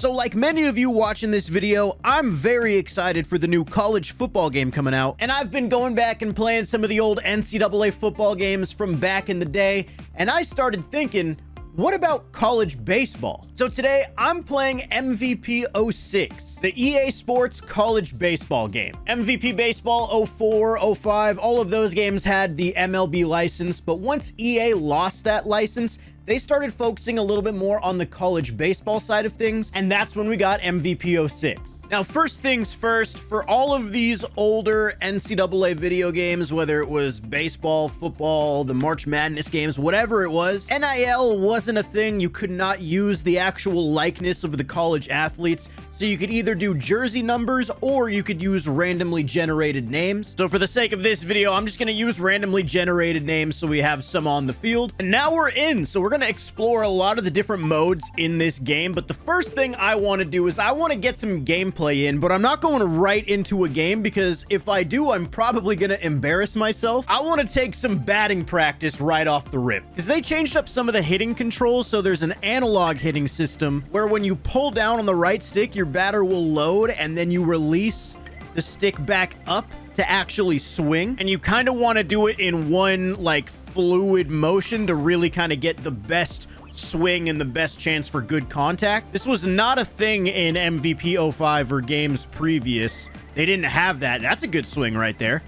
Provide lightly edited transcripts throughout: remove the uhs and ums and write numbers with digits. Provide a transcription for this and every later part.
So like many of you watching this video, I'm very excited for the new college football game coming out. And I've been going back and playing some of the old NCAA football games from back in the day. And I started thinking, what about college baseball? So today I'm playing MVP 06, the EA Sports college baseball game. MVP Baseball 04, 05, all of those games had the MLB license. But once EA lost that license, they started focusing a little bit more on the college baseball side of things, and that's when we got MVP 06. Now, first things first, for all of these older NCAA video games, whether it was baseball, football, the March Madness games, whatever it was, NIL wasn't a thing. You could not use the actual likeness of the college athletes. So you could either do jersey numbers or you could use randomly generated names. So for the sake of this video, I'm just going to use randomly generated names so we have some on the field. And now we're in. So we're going to explore a lot of the different modes in this game. But the first thing I want to do is I want to get some gameplay in, but I'm not going right into a game because if I do, I'm probably going to embarrass myself. I want to take some batting practice right off the rip because they changed up some of the hitting controls. So there's an analog hitting system where when you pull down on the right stick, your batter will load and then you release the stick back up to actually swing, and you kind of want to do it in one like fluid motion to really kind of get the best swing and the best chance for good contact. This was not a thing in MVP 05 or games previous. They didn't have that. That's a good swing right there.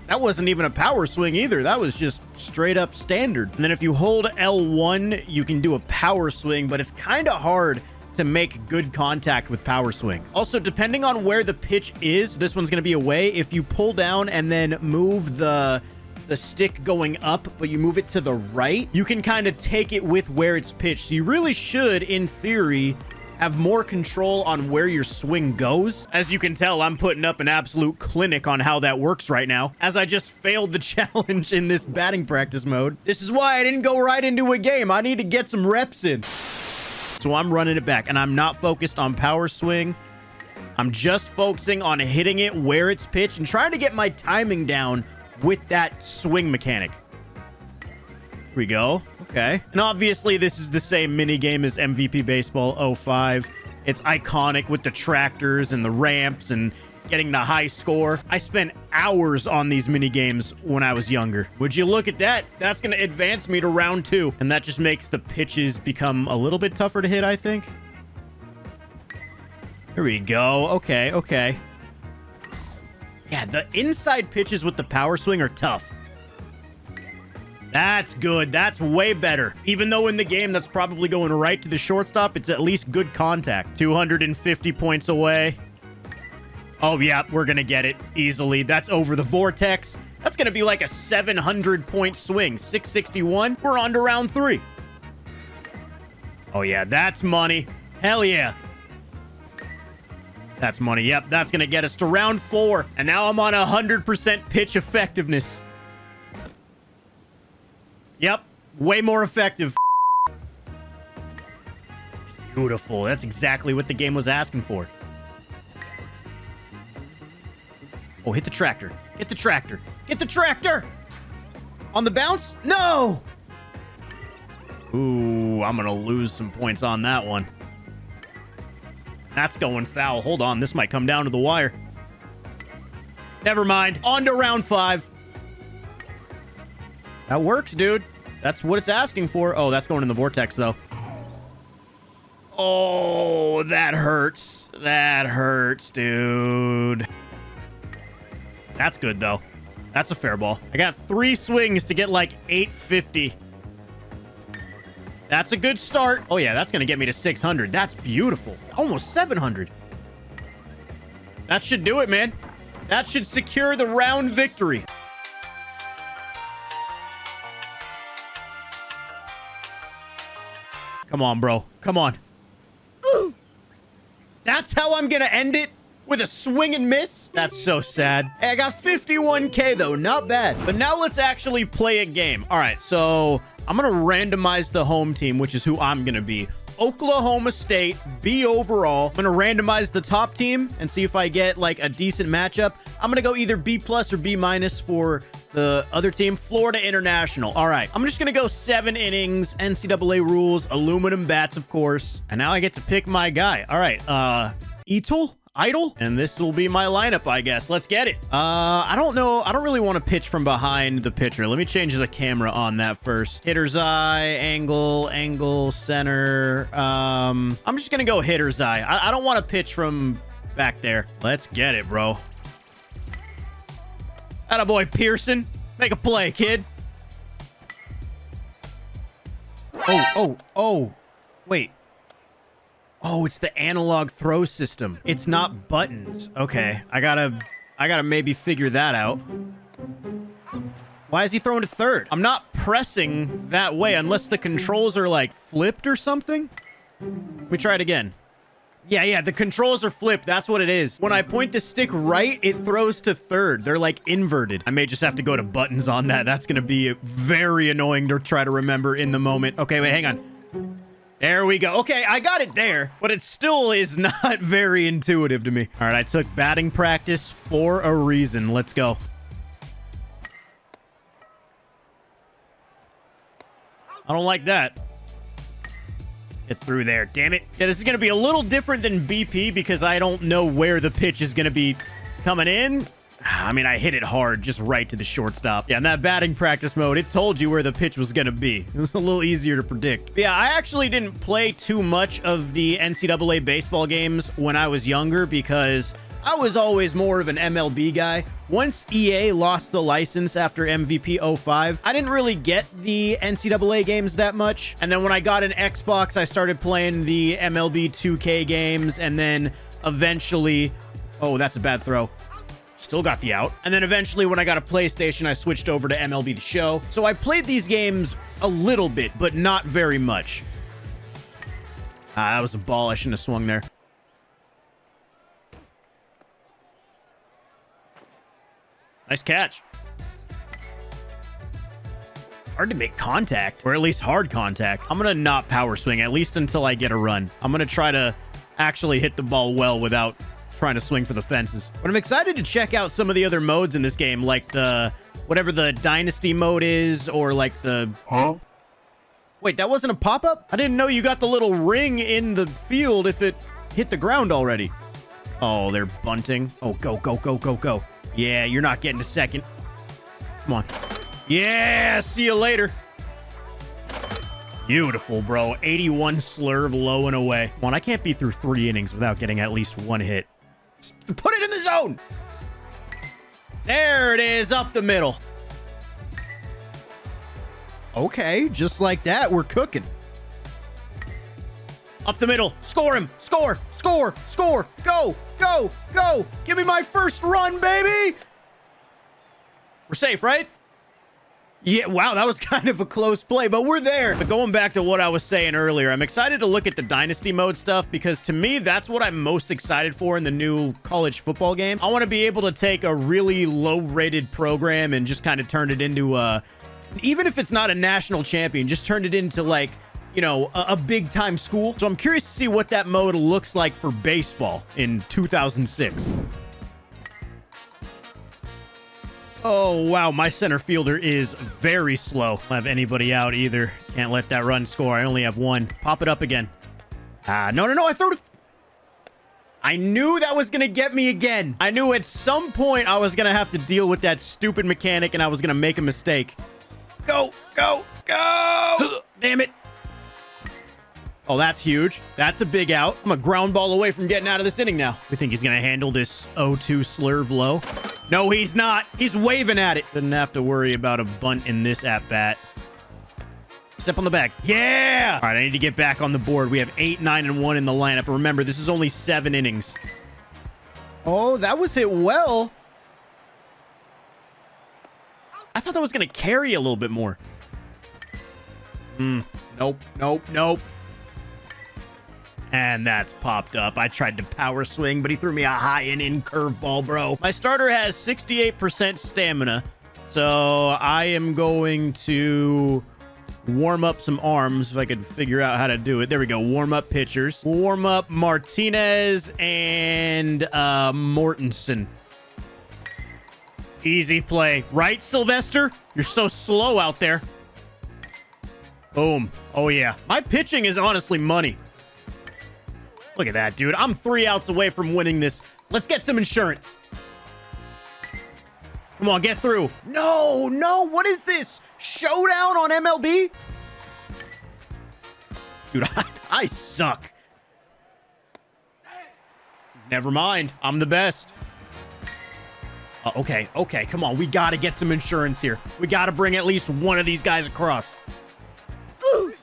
That wasn't even a power swing either. That was just straight up standard. And then if you hold L1, you can do a power swing, but it's kind of hard to make good contact with power swings. Also, depending on where the pitch is, this one's going to be away. If you pull down and then move the stick going up, but you move it to the right, you can kind of take it with where it's pitched. So you really should, in theory, have more control on where your swing goes. As you can tell, I'm putting up an absolute clinic on how that works right now, as I just failed the challenge in this batting practice mode. This is why I didn't go right into a game. I need to get some reps in. So I'm running it back, and I'm not focused on power swing. I'm just focusing on hitting it where it's pitched and trying to get my timing down with that swing mechanic. Here we go. Okay. And obviously, this is the same mini game as MVP Baseball 05. It's iconic with the tractors and the ramps and getting the high score. I spent hours on these mini games when I was younger. Would you look at that? That's going to advance me to round 2. And that just makes the pitches become a little bit tougher to hit, I think. Here we go. Okay, okay. Yeah, the inside pitches with the power swing are tough. That's good. That's way better. Even though in the game that's probably going right to the shortstop, it's at least good contact. 250 points away. Oh, yeah, we're going to get it easily. That's over the vortex. That's going to be like a 700-point swing. 661. We're on to round 3. Oh, yeah, that's money. Hell yeah. That's money. Yep, that's going to get us to round 4. And now I'm on 100% pitch effectiveness. Yep, way more effective. Beautiful. That's exactly what the game was asking for. Oh, hit the tractor. Get the tractor. Get the tractor! On the bounce? No! Ooh, I'm going to lose some points on that one. That's going foul. Hold on. This might come down to the wire. Never mind. On to round 5. That works, dude. That's what it's asking for. Oh, that's going in the vortex, though. Oh, that hurts. That hurts, dude. That's good, though. That's a fair ball. I got 3 swings to get like 850. That's a good start. Oh, yeah, that's going to get me to 600. That's beautiful. Almost 700. That should do it, man. That should secure the round victory. Come on, bro. Come on. That's how I'm going to end it? With a swing and miss? That's so sad. Hey, I got 51K though, not bad. But now let's actually play a game. All right, so I'm gonna randomize the home team, which is who I'm gonna be. Oklahoma State, B overall. I'm gonna randomize the top team and see if I get like a decent matchup. I'm gonna go either B plus or B minus for The other team, Florida International. All right, I'm just gonna go 7 innings, NCAA rules, aluminum bats, of course. And now I get to pick my guy. All right, Idle, and this will be my lineup, I guess. Let's get it. I don't know. I don't really want to pitch from behind the pitcher. Let me change the camera on that first. Hitter's eye, angle, center. I'm just gonna go hitter's eye. I don't want to pitch from back there. Let's get it, bro. Attaboy, Pearson. Make a play, kid. Oh. Wait. Oh, it's the analog throw system. It's not buttons. Okay, I gotta maybe figure that out. Why is he throwing to third? I'm not pressing that way unless the controls are like flipped or something. Let me try it again. Yeah, the controls are flipped. That's what it is. When I point the stick right, it throws to third. They're like inverted. I may just have to go to buttons on that. That's gonna be very annoying to try to remember in the moment. Okay, wait, hang on. There we go. Okay, I got it there, but it still is not very intuitive to me. All right, I took batting practice for a reason. Let's go. I don't like that. Get through there, damn it. Yeah, this is going to be a little different than BP because I don't know where the pitch is going to be coming in. I mean, I hit it hard, just right to the shortstop. Yeah, in that batting practice mode, it told you where the pitch was going to be. It was a little easier to predict. But yeah, I actually didn't play too much of the NCAA baseball games when I was younger because I was always more of an MLB guy. Once EA lost the license after MVP 05, I didn't really get the NCAA games that much. And then when I got an Xbox, I started playing the MLB 2K games. And then eventually... Oh, that's a bad throw. Still got the out. And then eventually when I got a PlayStation, I switched over to MLB The Show. So I played these games a little bit, but not very much. That was a ball. I shouldn't have swung there. Nice catch. Hard to make contact, or at least hard contact. I'm going to not power swing, at least until I get a run. I'm going to try to actually hit the ball well without trying to swing for the fences. But I'm excited to check out some of the other modes in this game, like the whatever the dynasty mode is, or like the... Huh? Wait, that wasn't a pop-up? I didn't know you got the little ring in the field if it hit the ground already. Oh, they're bunting. Oh, go. Yeah, you're not getting to second. Come on. Yeah, see you later. Beautiful, bro. 81 slurve low and away. Come on, I can't be through 3 innings without getting at least 1 hit. Put it in the zone. There it is, up the middle. Okay, just like that, we're cooking. Up the middle. Score him. Score. Go. Give me my first run, baby. We're safe, right? Yeah, wow, that was kind of a close play, but we're there. But going back to what I was saying earlier, I'm excited to look at the dynasty mode stuff because to me, that's what I'm most excited for in the new college football game. I want to be able to take a really low-rated program and just kind of turn it into even if it's not a national champion, just turn it into like, you know, a big-time school. So I'm curious to see what that mode looks like for baseball in 2006. Oh, wow. My center fielder is very slow. Don't have anybody out either. Can't let that run score. I only have 1. Pop it up again. No. I threw it. I knew that was going to get me again. I knew at some point I was going to have to deal with that stupid mechanic and I was going to make a mistake. Go. Damn it. Oh, that's huge. That's a big out. I'm a ground ball away from getting out of this inning now. We think he's going to handle this 0-2 slurve low? No, he's not. He's waving at it. Didn't have to worry about a bunt in this at-bat. Step on the bag. Yeah! All right, I need to get back on the board. We have 8, 9, and 1 in the lineup. Remember, this is only 7 innings. Oh, that was hit well. I thought that was going to carry a little bit more. Nope. And that's popped up. I tried to power swing, but he threw me a high and in curveball, bro. My starter has 68% stamina, so I am going to warm up some arms if I could figure out how to do it. There we go. Warm up pitchers. Warm up Martinez and Mortensen. Easy play. Right, Sylvester? You're so slow out there. Boom. Oh, yeah. My pitching is honestly money. Look at that, dude. I'm 3 outs away from winning this. Let's get some insurance. Come on, get through. No, no. What is this? Showdown on MLB? Dude, I suck. Never mind. I'm the best. Okay, okay. Come on. We got to get some insurance here. We got to bring at least one of these guys across. Ooh.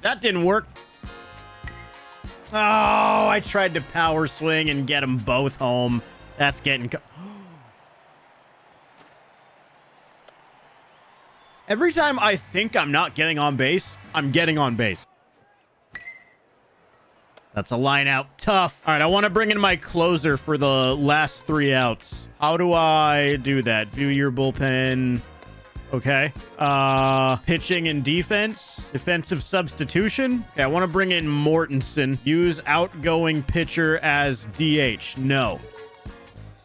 That didn't work. Oh, I tried to power swing and get them both home. That's getting... Every time I think I'm not getting on base, I'm getting on base. That's a line out. Tough. All right, I want to bring in my closer for the last 3 outs. How do I do that? View your bullpen. Okay. Pitching and defense. Defensive substitution. Okay, I want to bring in Mortensen. Use outgoing pitcher as DH. No.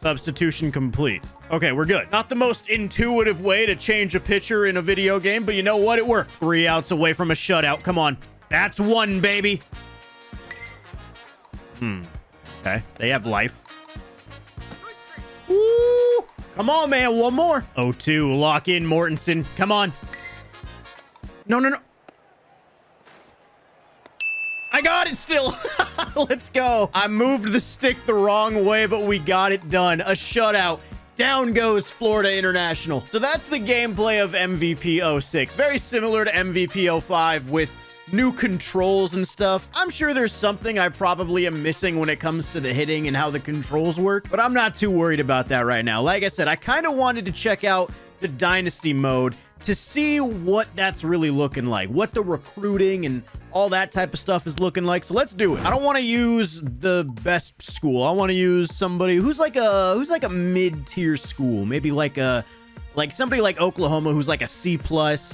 Substitution complete. Okay, we're good. Not the most intuitive way to change a pitcher in a video game, but you know what? It worked. 3 outs away from a shutout. Come on. That's 1, baby. Okay, they have life. Woo! Come on, man. 1 more. 0-2. Lock in, Mortensen. Come on. No, no, no. I got it still. Let's go. I moved the stick the wrong way, but we got it done. A shutout. Down goes Florida International. So that's the gameplay of MVP 06. Very similar to MVP 05 with new controls and stuff. I'm sure there's something I probably am missing when it comes to the hitting and how the controls work, but I'm not too worried about that right now. Like I said, I kind of wanted to check out the dynasty mode to see what that's really looking like, what the recruiting and all that type of stuff is looking like. So let's do it. I don't want to use the best school. I want to use somebody who's like a mid-tier school, maybe like somebody like Oklahoma who's like a C+.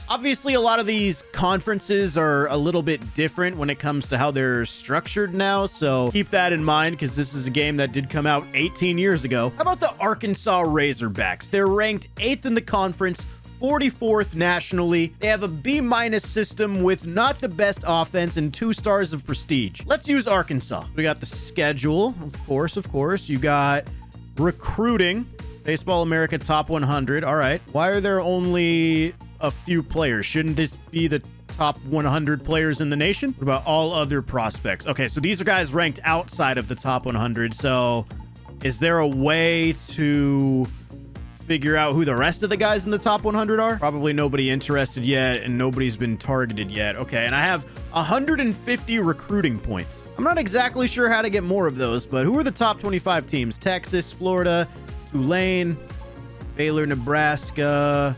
Obviously, a lot of these conferences are a little bit different when it comes to how they're structured now, so keep that in mind because this is a game that did come out 18 years ago. How about the Arkansas Razorbacks? They're ranked 8th in the conference, 44th nationally. They have a B- system with not the best offense and 2 stars of prestige. Let's use Arkansas. We got the schedule, of course. You got recruiting. Baseball America Top 100. All right. Why are there only a few players? Shouldn't this be the top 100 players in the nation? What about all other prospects? Okay, so these are guys ranked outside of the top 100. So is there a way to figure out who the rest of the guys in the top 100 are? Probably nobody interested yet, and nobody's been targeted yet. Okay, and I have 150 recruiting points. I'm not exactly sure how to get more of those, but who are the top 25 teams? Texas, Florida, Tulane, Baylor, Nebraska,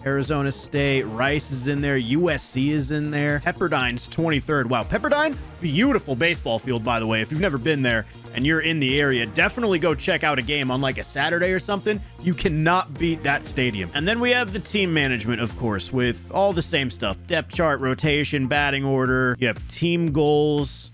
Arizona State, Rice is in there, USC is in there, Pepperdine's 23rd. Wow, Pepperdine, beautiful baseball field, by the way. If you've never been there and you're in the area, definitely go check out a game on like a Saturday or something. You cannot beat that stadium. And then we have the team management, of course, with all the same stuff. Depth chart, rotation, batting order. You have team goals.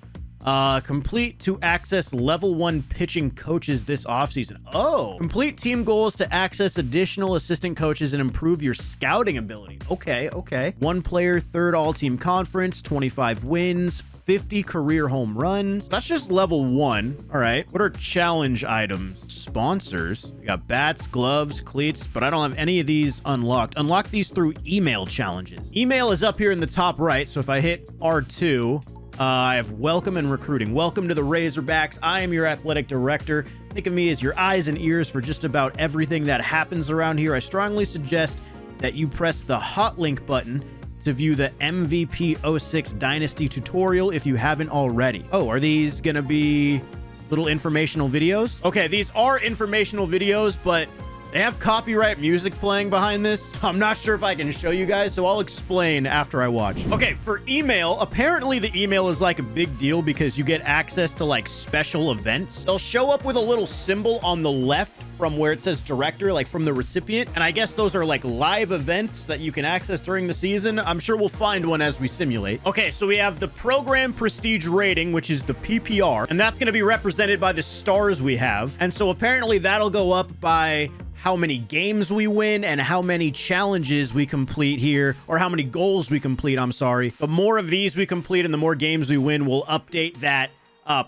Complete to access level 1 pitching coaches this offseason. Oh, complete team goals to access additional assistant coaches and improve your scouting ability. Okay. 1 player, 3rd all-team conference, 25 wins, 50 career home runs. That's just level 1. All right. What are challenge items? Sponsors. We got bats, gloves, cleats, but I don't have any of these unlocked. Unlock these through email challenges. Email is up here in the top right. So if I hit R2, I have welcome and recruiting. Welcome to the Razorbacks. I am your athletic director. Think of me as your eyes and ears for just about everything that happens around here. I strongly suggest that you press the hot link button to view the MVP 06 Dynasty tutorial if you haven't already. Oh, are these gonna be little informational videos? Okay, these are informational videos, but they have copyright music playing behind this. I'm not sure if I can show you guys, so I'll explain after I watch. Okay, for email, apparently the email is like a big deal because you get access to like special events. They'll show up with a little symbol on the left from where it says director, like from the recipient. And I guess those are like live events that you can access during the season. I'm sure we'll find one as we simulate. Okay, so we have the program prestige rating, which is the PPR, and that's going to be represented by the stars we have. And so apparently that'll go up by how many games we win and how many challenges we complete here, or how many goals we complete, I'm sorry. The more of these we complete and the more games we win will update that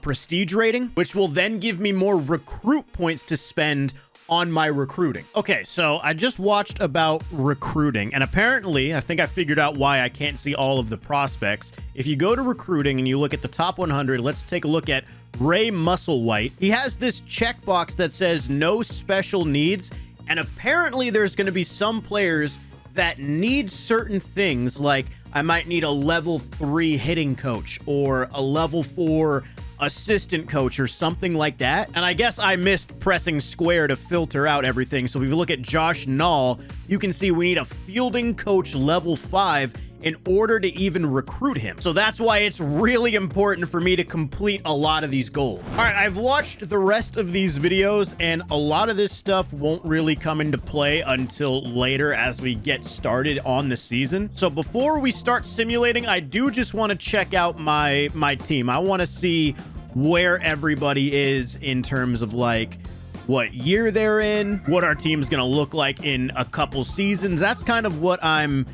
prestige rating, which will then give me more recruit points to spend on my recruiting. Okay, so I just watched about recruiting, and apparently I think I figured out why I can't see all of the prospects. If you go to recruiting and you look at the top 100, let's take a look at Ray Musselwhite. He has this checkbox that says no special needs, and apparently there's going to be some players that need certain things, like I might need a level 3 hitting coach or a level 4 assistant coach or something like that. And I guess I missed pressing square to filter out everything. So if you look at Josh Nall, you can see we need a fielding coach level 5 in order to even recruit him. So that's why it's really important for me to complete a lot of these goals. All right, I've watched the rest of these videos, and a lot of this stuff won't really come into play until later as we get started on the season. So before we start simulating, I do just want to check out my team. I want to see where everybody is in terms of like what year they're in, what our team's gonna look like in a couple seasons. That's kind of what I'm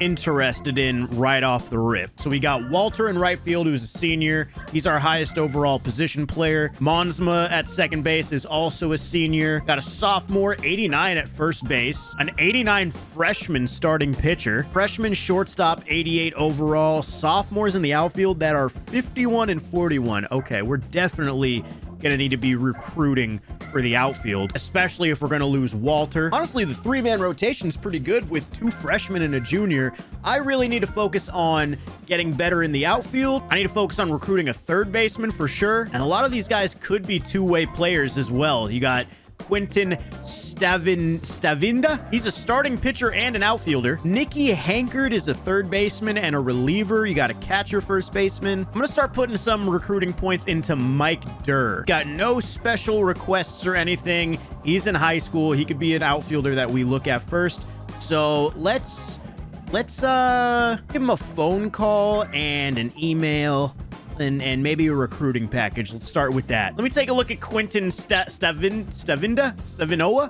interested in right off the rip. So we got Walter in right field, who's a senior. He's our highest overall position player. Monsma at second base is also a senior. Got a sophomore, 89 at first base. An 89 freshman starting pitcher. Freshman shortstop, 88 overall. Sophomores in the outfield that are 51 and 41. Okay, we're definitely gonna need to be recruiting for the outfield, especially if we're gonna lose Walter. Honestly, the 3-man rotation is pretty good with 2 freshmen and a junior. I really need to focus on getting better in the outfield. I need to focus on recruiting a third baseman for sure. And a lot of these guys could be two-way players as well. You got Quentin Stavinda. He's a starting pitcher and an outfielder. Nicky Hankard is a third baseman and a reliever. You got a catcher, first baseman. I'm going to start putting some recruiting points into Mike Durr. Got no special requests or anything. He's in high school. He could be an outfielder that we look at first. So let's give him a phone call and an email. And maybe a recruiting package. Let's start with that. Let me take a look at Quentin Stavinoa.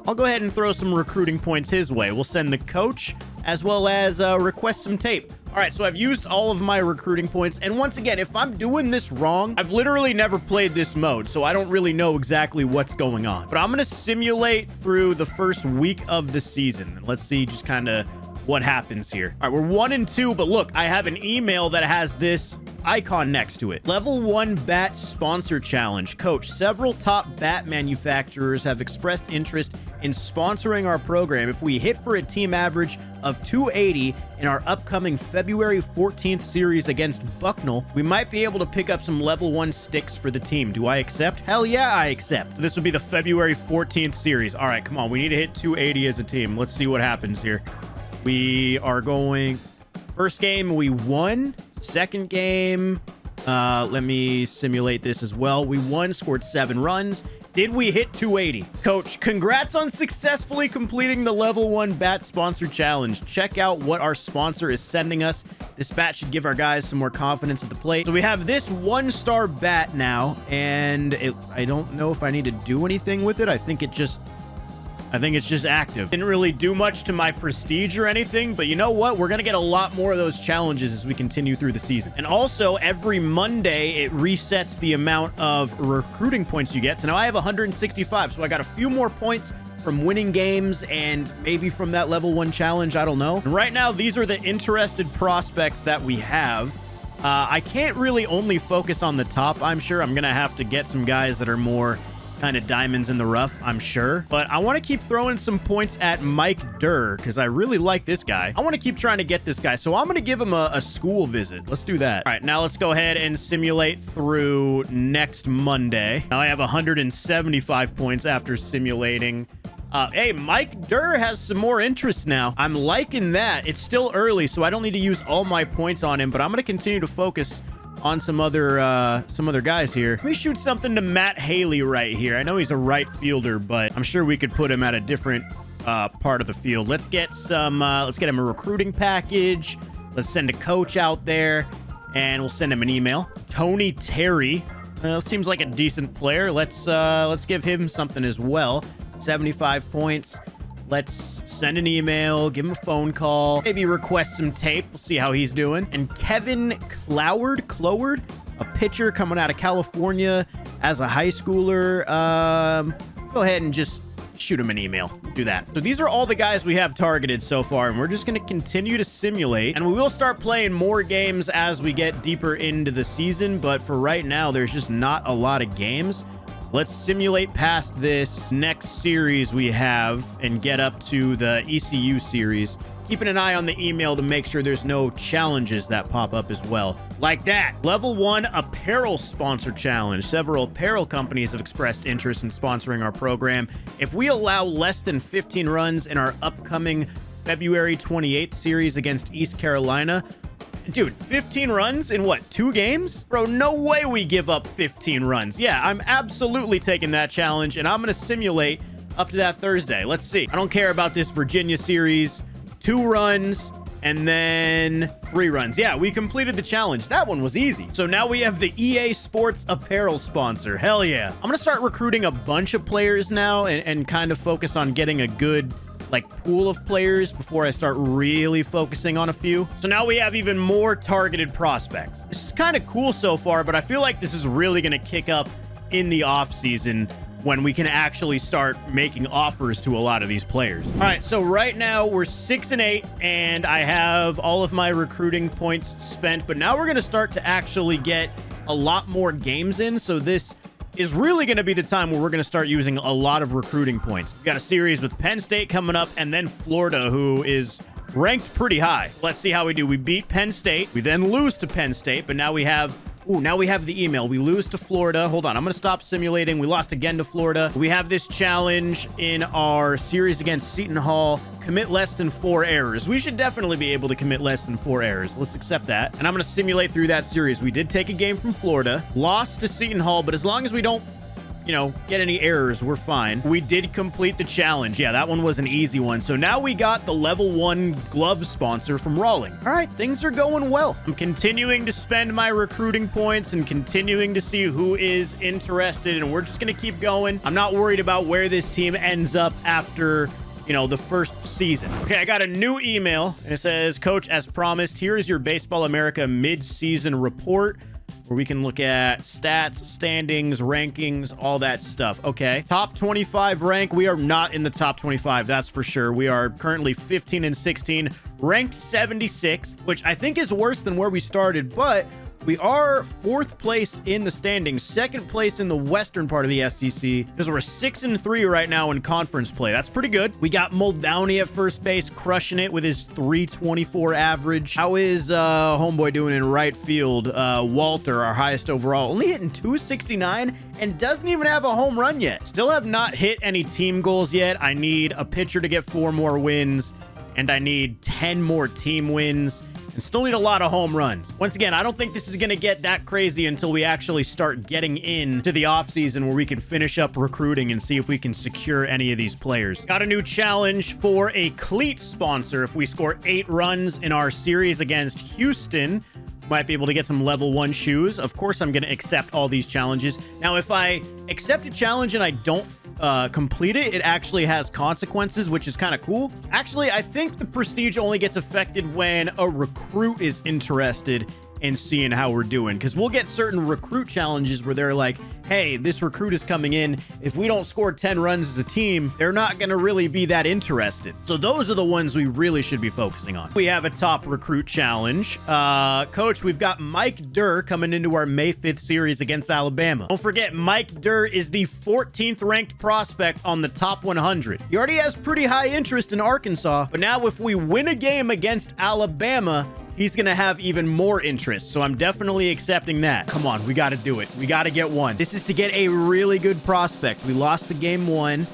I'll go ahead and throw some recruiting points his way. We'll send the coach as well as request some tape. All right, so I've used all of my recruiting points. And once again, if I'm doing this wrong, I've literally never played this mode, so I don't really know exactly what's going on. But I'm going to simulate through the first week of the season. Let's see just kind of what happens here. All right, we're 1-2, but look, I have an email that has this icon next to it. Level 1 bat sponsor challenge. Coach, several top bat manufacturers have expressed interest in sponsoring our program. If we hit for a team average of 280 in our upcoming February 14th series against Bucknell, we might be able to pick up some level 1 sticks for the team. Do I accept? Hell yeah, I accept. This would be the February 14th series. All right, come on. We need to hit 280 as a team. Let's see what happens here. We are going... First game, we won. Second game, let me simulate this as well. We won, scored 7 runs. Did we hit 280? Coach, congrats on successfully completing the level 1 bat sponsor challenge. Check out what our sponsor is sending us. This bat should give our guys some more confidence at the plate. So we have this 1-star bat now, and I don't know if I need to do anything with it. I think it's just active. Didn't really do much to my prestige or anything, but you know what? We're going to get a lot more of those challenges as we continue through the season. And also, every Monday, it resets the amount of recruiting points you get. So now I have 165, so I got a few more points from winning games and maybe from that level 1 challenge. I don't know. And right now, these are the interested prospects that we have. I can't really only focus on the top. I'm sure I'm going to have to get some guys that are more kind of diamonds in the rough, I'm sure. But I want to keep throwing some points at Mike Durr because I really like this guy. I want to keep trying to get this guy. So I'm going to give him a school visit. Let's do that. All right, now let's go ahead and simulate through next Monday. Now I have 175 points after simulating. Hey, Mike Durr has some more interest now. I'm liking that. It's still early, so I don't need to use all my points on him, but I'm going to continue to focus on some other guys here. Let me shoot something to Matt Haley right here. I know he's a right fielder, but I'm sure we could put him at a different part of the field. Let's get him a recruiting package. Let's send a coach out there, and we'll send him an email. Tony Terry seems like a decent player. Let's give him something as well. 75 points. Let's send an email, give him a phone call, maybe request some tape. We'll see how he's doing. And Kevin Cloward, a pitcher coming out of California as a high schooler. Go ahead and just shoot him an email. Do that. So these are all the guys we have targeted so far, and we're just going to continue to simulate, and we will start playing more games as we get deeper into the season, but for right now, there's just not a lot of games. Let's simulate past this next series we have and get up to the ECU series. Keeping an eye on the email to make sure there's no challenges that pop up as well. Like that. Level 1 Apparel Sponsor Challenge. Several apparel companies have expressed interest in sponsoring our program. If we allow less than 15 runs in our upcoming February 28th series against East Carolina, dude, 15 runs in what, 2 games? Bro, no way we give up 15 runs. Yeah, I'm absolutely taking that challenge, and I'm going to simulate up to that Thursday. Let's see. I don't care about this Virginia series. 2 runs and then 3 runs. Yeah, we completed the challenge. That one was easy. So now we have the EA Sports apparel sponsor. Hell yeah. I'm going to start recruiting a bunch of players now and kind of focus on getting a good pool of players before I start really focusing on a few. So now we have even more targeted prospects. This is kind of cool so far, but I feel like this is really going to kick up in the off season when we can actually start making offers to a lot of these players. All right, so right now we're 6-8, and I have all of my recruiting points spent, but now we're going to start to actually get a lot more games in, so this is really going to be the time where we're going to start using a lot of recruiting points. We've got a series with Penn State coming up, and then Florida, who is ranked pretty high. Let's see how we do. We beat Penn State. We then lose to Penn State, but now we have... Ooh, now we have the email. We lose to Florida. Hold on. I'm going to stop simulating. We lost again to Florida. We have this challenge in our series against Seton Hall. Commit less than 4 errors. We should definitely be able to commit less than 4 errors. Let's accept that. And I'm going to simulate through that series. We did take a game from Florida, lost to Seton Hall, but as long as we don't, get any errors, we're fine. We did complete the challenge. Yeah, that one was an easy one. So now we got the level 1 glove sponsor from Rawling. All right, things are going well. I'm continuing to spend my recruiting points and continuing to see who is interested, and we're just going to keep going. I'm not worried about where this team ends up after the first season. Okay, I got a new email, and it says, Coach, as promised, here is your Baseball America mid-season report, where we can look at stats, standings, rankings, all that stuff. Okay. Top 25 rank. We are not in the top 25. That's for sure. We are currently 15 and 16, ranked 76th, which I think is worse than where we started, but we are 4th place in the standings, 2nd place in the western part of the SEC, because we're 6-3 right now in conference play. That's pretty good. We got Muldowney at first base, crushing it with his 324 average. How is homeboy doing in right field? Walter, our highest overall, only hitting 269 and doesn't even have a home run yet. Still have not hit any team goals yet. I need a pitcher to get 4 more wins, and I need 10 more team wins, and still need a lot of home runs. Once again, I don't think this is going to get that crazy until we actually start getting into the offseason where we can finish up recruiting and see if we can secure any of these players. Got a new challenge for a cleat sponsor. If we score 8 runs in our series against Houston, might be able to get some level 1 shoes. Of course, I'm going to accept all these challenges. Now, if I accept a challenge and I don't complete it, it actually has consequences, which is kind of cool. Actually, I think the prestige only gets affected when a recruit is interested in seeing how we're doing, because we'll get certain recruit challenges where they're like, hey, this recruit is coming in. If we don't score 10 runs as a team, they're not going to really be that interested. So those are the ones we really should be focusing on. We have a top recruit challenge. Coach, we've got Mike Durr coming into our May 5th series against Alabama. Don't forget, Mike Durr is the 14th ranked prospect on the top 100. He already has pretty high interest in Arkansas, but now if we win a game against Alabama, he's going to have even more interest, so I'm definitely accepting that. Come on, we got to do it. We got to get 1. This is to get a really good prospect. We lost the game 1,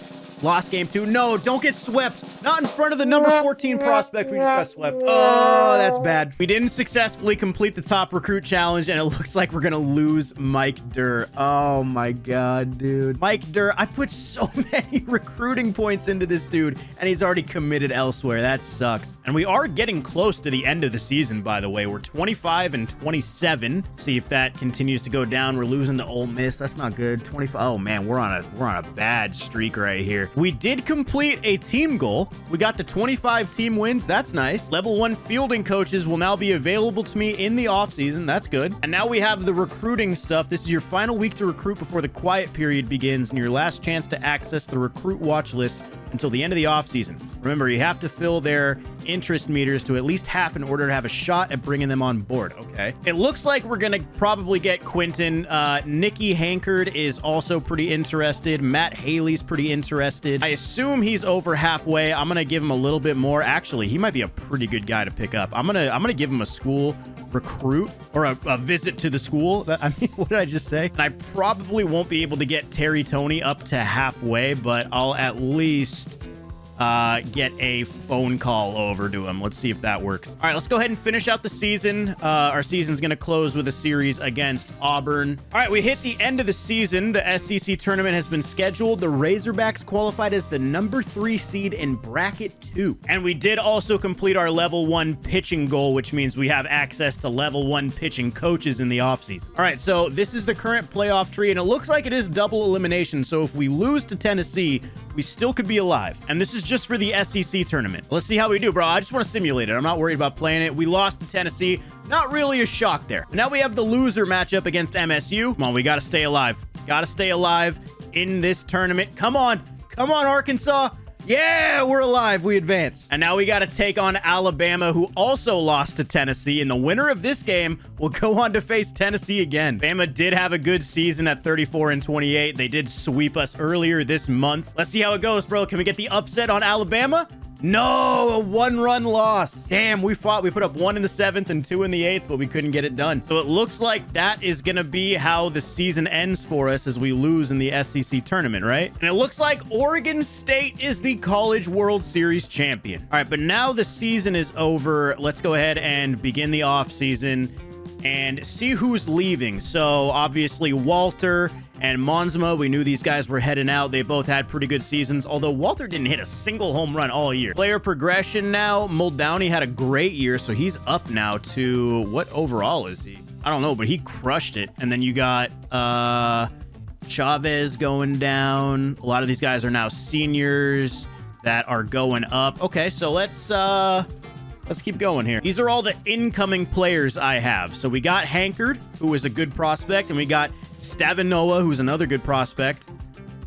lost game 2. No, don't get swept. Not in front of the number 14 prospect. We just got swept. Oh, that's bad. We didn't successfully complete the top recruit challenge, and it looks like we're gonna lose Mike Durr. Oh my God, dude. Mike Durr, I put so many recruiting points into this dude, and he's already committed elsewhere. That sucks. And we are getting close to the end of the season, by the way. We're 25 and 27. See if that continues to go down. We're losing to Ole Miss. That's not good. 25. Oh man, we're on a bad streak right here. We did complete a team goal. We got the 25 team wins. That's nice. Level 1 fielding coaches will now be available to me in the offseason. That's good. And now we have the recruiting stuff. This is your final week to recruit before the quiet period begins and your last chance to access the recruit watch list until the end of the offseason. Remember, you have to fill their interest meters to at least half in order to have a shot at bringing them on board. Okay. It looks like we're going to probably get Quinton. Nikki Hankard is also pretty interested. Matt Haley's pretty interested. I assume he's over halfway. I'm going to give him a little bit more. Actually, he might be a pretty good guy to pick up. I'm going to give him a school recruit or a visit to the school. I mean, what did I just say? And I probably won't be able to get Terry Tony up to halfway, but I'll at least get a phone call over to him. Let's see if that works. All right, let's go ahead and finish out the season. Our season's going to close with a series against Auburn. All right, we hit the end of the season. The SEC tournament has been scheduled. The Razorbacks qualified as the number 3 seed in bracket 2. And we did also complete our level 1 pitching goal, which means we have access to level 1 pitching coaches in the offseason. All right, so this is the current playoff tree, and it looks like it is double elimination. So if we lose to Tennessee, we still could be alive. And this is just for the SEC tournament. Let's see how we do, bro. I just want to simulate it. I'm not worried about playing it. We lost to Tennessee. Not really a shock there. Now we have the loser matchup against MSU. Come on, we got to stay alive. Got to stay alive in this tournament. Come on. Come on, Arkansas. Yeah, we're alive. We advance. And now we got to take on Alabama, who also lost to Tennessee. And the winner of this game will go on to face Tennessee again. Bama did have a good season at 34 and 28. They did sweep us earlier this month. Let's see how it goes, bro. Can we get the upset on Alabama? No, a 1-run loss. Damn, we fought. We put up 1 in the 7th and 2 in the 8th, but we couldn't get it done. So it looks like that is going to be how the season ends for us as we lose in the SEC tournament, right? And it looks like Oregon State is the College World Series champion. All right, but now the season is over. Let's go ahead and begin the offseason and see who's leaving. So obviously Walter and Monzma, we knew these guys were heading out. They both had pretty good seasons, although Walter didn't hit a single home run all year. Player progression now, Muldowney had a great year, so he's up now to, what overall is he? I don't know, but he crushed it. And then you got Chavez going down. A lot of these guys are now seniors that are going up. Okay, so let's keep going here. These are all the incoming players I have. So we got Hankard, who is a good prospect, and we got Stavinoa, who's another good prospect,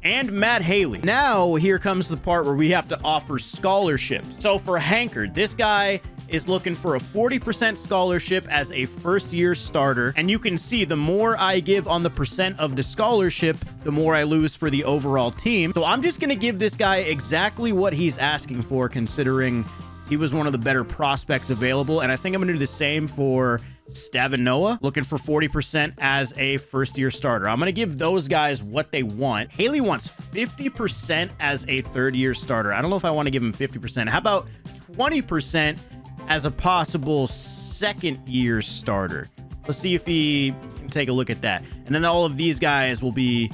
and Matt Haley. Now, here comes the part where we have to offer scholarships. So for Hankard, this guy is looking for a 40% scholarship as a first-year starter. And you can see the more I give on the percent of the scholarship, the more I lose for the overall team. So I'm just going to give this guy exactly what he's asking for, considering he was one of the better prospects available. And I think I'm going to do the same for Stavinoa, looking for 40% as a first-year starter. I'm going to give those guys what they want. Haley wants 50% as a third-year starter. I don't know if I want to give him 50%. How about 20% as a possible second-year starter? Let's see if he can take a look at that. And then all of these guys will be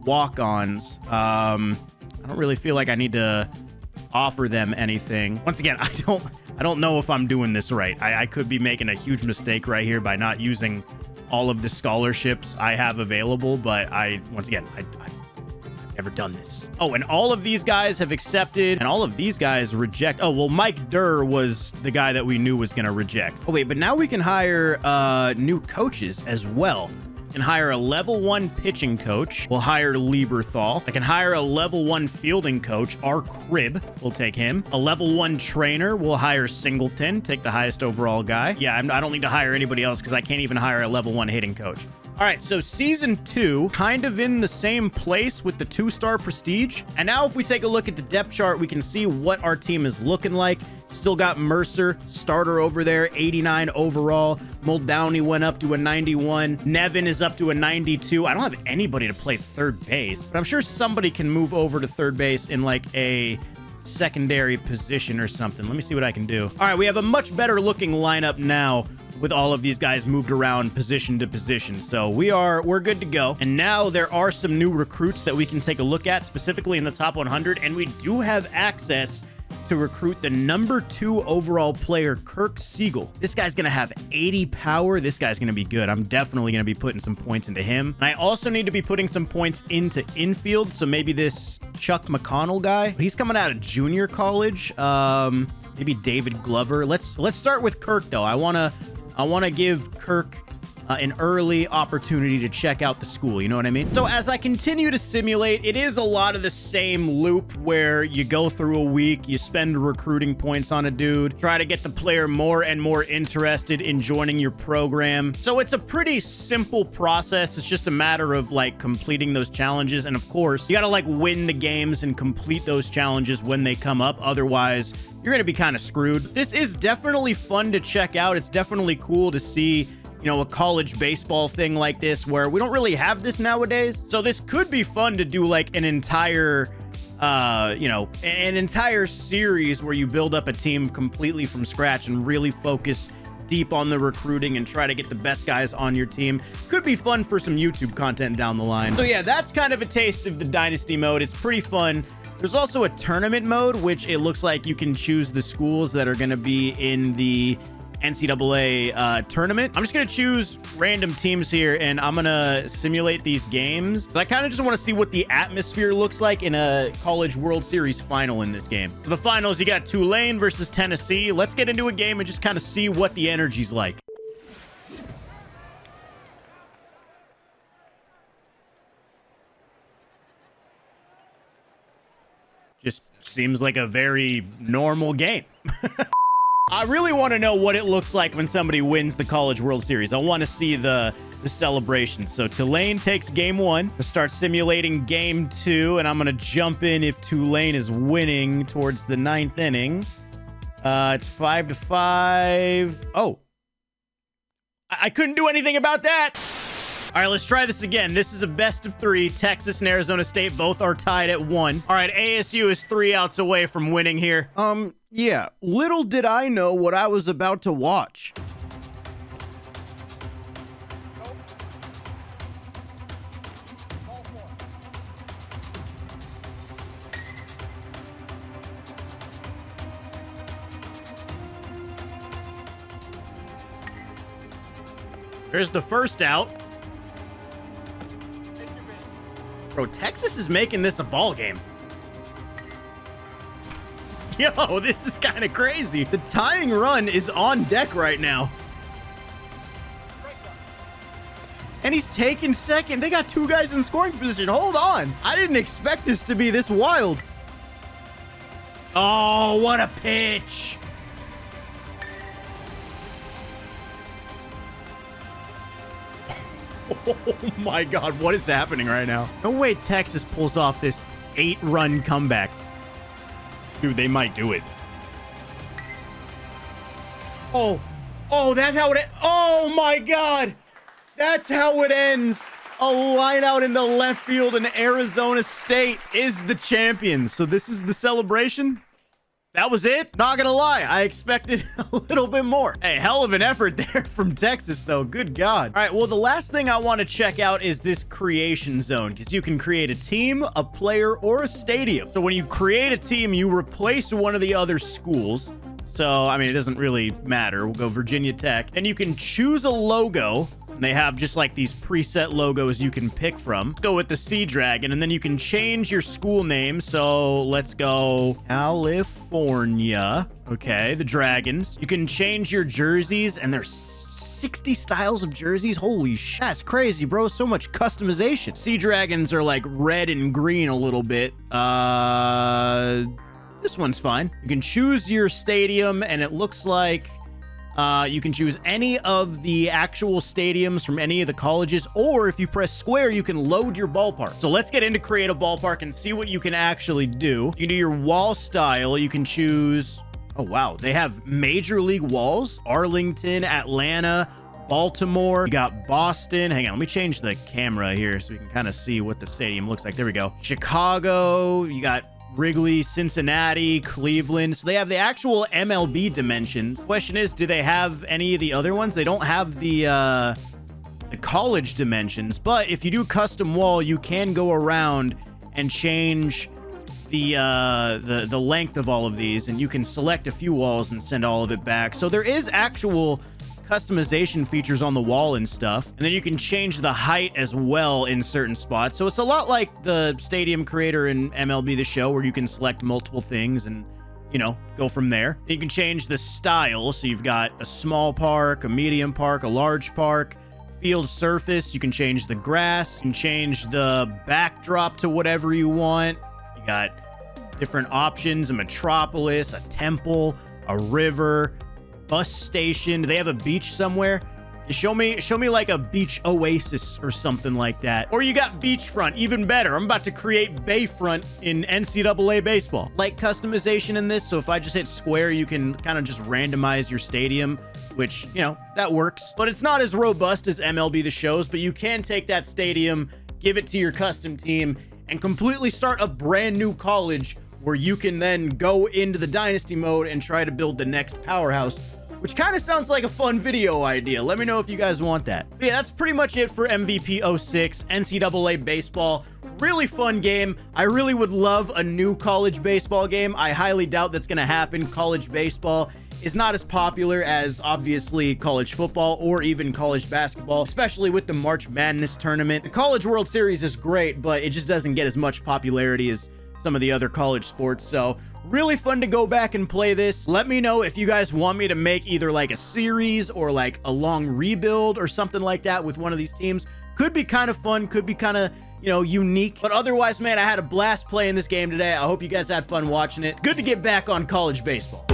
walk-ons. I don't really feel like I need to offer them anything. Once again, I don't know if I'm doing this right. I could be making a huge mistake right here by not using all of the scholarships I have available, but once again, I've never done this. Oh, and all of these guys have accepted, and all of these guys reject. Oh, well, Mike Durr was the guy that we knew was going to reject. Oh, wait, but now we can hire new coaches as well. Can hire a level 1 pitching coach. We'll hire Lieberthal. I can hire a level 1 fielding coach. Our Cribb, we'll take him. A level 1 trainer. We'll hire Singleton. Take the highest overall guy. Yeah, I don't need to hire anybody else because I can't even hire a level 1 hitting coach. All right, so season 2, kind of in the same place with the 2-star prestige. And now if we take a look at the depth chart, we can see what our team is looking like. Still got Mercer, starter over there, 89 overall. Muldowney went up to a 91. Nevin is up to a 92. I don't have anybody to play third base, but I'm sure somebody can move over to third base in like a secondary position or something. Let me see what I can do. All right, we have a much better looking lineup now with all of these guys moved around position to position. So we're good to go. And now there are some new recruits that we can take a look at, specifically in the top 100. And we do have access to recruit the #2 overall player, Kirk Siegel. This guy's going to have 80 power. This guy's going to be good. I'm definitely going to be putting some points into him. And I also need to be putting some points into infield. So maybe this Chuck McConnell guy, he's coming out of junior college. Maybe David Glover. Let's start with Kirk though. I want to give Kirk an early opportunity to check out the school. You know what I mean? So as I continue to simulate, it is a lot of the same loop where you go through a week, you spend recruiting points on a dude, try to get the player more and more interested in joining your program. So it's a pretty simple process. It's just a matter of like completing those challenges. And of course, you got to like win the games and complete those challenges when they come up. Otherwise, you're going to be kind of screwed. This is definitely fun to check out. It's definitely cool to see, you know, a college baseball thing like this where we don't really have this nowadays. So this could be fun to do like an entire, an entire series where you build up a team completely from scratch and really focus deep on the recruiting and try to get the best guys on your team. Could be fun for some YouTube content down the line. So yeah, that's kind of a taste of the Dynasty mode. It's pretty fun. There's also a tournament mode, which it looks like you can choose the schools that are going to be in the NCAA tournament. I'm just going to choose random teams here and I'm going to simulate these games. I kind of just want to see what the atmosphere looks like in a College World Series final in this game. For the finals, you got Tulane versus Tennessee. Let's get into a game and just kind of see what the energy's like. Just seems like a very normal game. I really want to know what it looks like when somebody wins the College World Series. I want to see the celebration. So Tulane takes game 1. We'll start simulating game 2, and I'm going to jump in if Tulane is winning towards the 9th inning. It's 5-5. Oh, I couldn't do anything about that. All right, let's try this again. This is a best of 3. Texas and Arizona State both are tied at 1. All right, ASU is 3 outs away from winning here. Yeah, little did I know what I was about to watch. There's the first out. Bro, Texas is making this a ball game. Yo, this is kind of crazy. The tying run is on deck right now. And he's taking second. They got 2 guys in scoring position. Hold on. I didn't expect this to be this wild. Oh, what a pitch. Oh my God, what is happening right now? No way Texas pulls off this 8-run comeback. Dude, they might do it. Oh, that's how it... Oh my God. That's how it ends. A line out into left field and Arizona State is the champions. So this is the celebration. That was it? Not gonna lie, I expected a little bit more. Hey, hell of an effort there from Texas, though. Good God. All right, well, the last thing I want to check out is this creation zone, because you can create a team, a player, or a stadium. So when you create a team, you replace one of the other schools. So, I mean, it doesn't really matter. We'll go Virginia Tech. And you can choose a logo. They have just like these preset logos you can pick from. Let's go with the Sea Dragon, and then you can change your school name. So let's go California. Okay, the Dragons. You can change your jerseys, and there's 60 styles of jerseys. Holy shit, that's crazy, bro. So much customization. Sea Dragons are like red and green a little bit. This one's fine. You can choose your stadium, and it looks like you can choose any of the actual stadiums from any of the colleges, or if you press square, you can load your ballpark. So let's get into create a ballpark and see what you can actually do. You can do your wall style. You can choose... Oh, wow. They have major league walls. Arlington, Atlanta, Baltimore. You got Boston. Hang on. Let me change the camera here so we can kind of see what the stadium looks like. There we go. Chicago. You got Wrigley, Cincinnati, Cleveland. So they have the actual MLB dimensions. Question is, do they have any of the other ones? They don't have the college dimensions, but if you do custom wall, you can go around and change the length of all of these, and you can select a few walls and send all of it back. So there is actual customization features on the wall and stuff, and then you can change the height as well in certain spots. So it's a lot like the Stadium Creator in MLB The Show, where you can select multiple things and, you know, go from there. You can change the style, so you've got a small park, a medium park, a large park, field surface. You can change the grass, you can change the backdrop to whatever you want. You got different options: a metropolis, a temple, a river, bus station. Do they have a beach somewhere? Show me like a beach oasis or something like that. Or you got beachfront, even better. I'm about to create bayfront in NCAA baseball. Like customization in this, so if I just hit square, you can kind of just randomize your stadium, which, you know, that works. But it's not as robust as MLB The Show's, but you can take that stadium, give it to your custom team, and completely start a brand new college where you can then go into the dynasty mode and try to build the next powerhouse, which kind of sounds like a fun video idea. Let me know if you guys want that. But yeah, that's pretty much it for MVP 06 NCAA baseball. Really fun game. I really would love a new college baseball game. I highly doubt that's going to happen. College baseball is not as popular as, obviously, college football or even college basketball, especially with the March Madness tournament. The College World Series is great, but it just doesn't get as much popularity as some of the other college sports. So really fun to go back and play this. Let me know if you guys want me to make either like a series or like a long rebuild or something like that with one of these teams. Could be kind of fun, could be kind of, you know, unique. But otherwise, man, I had a blast playing this game today. I hope you guys had fun watching it. Good to get back on college baseball.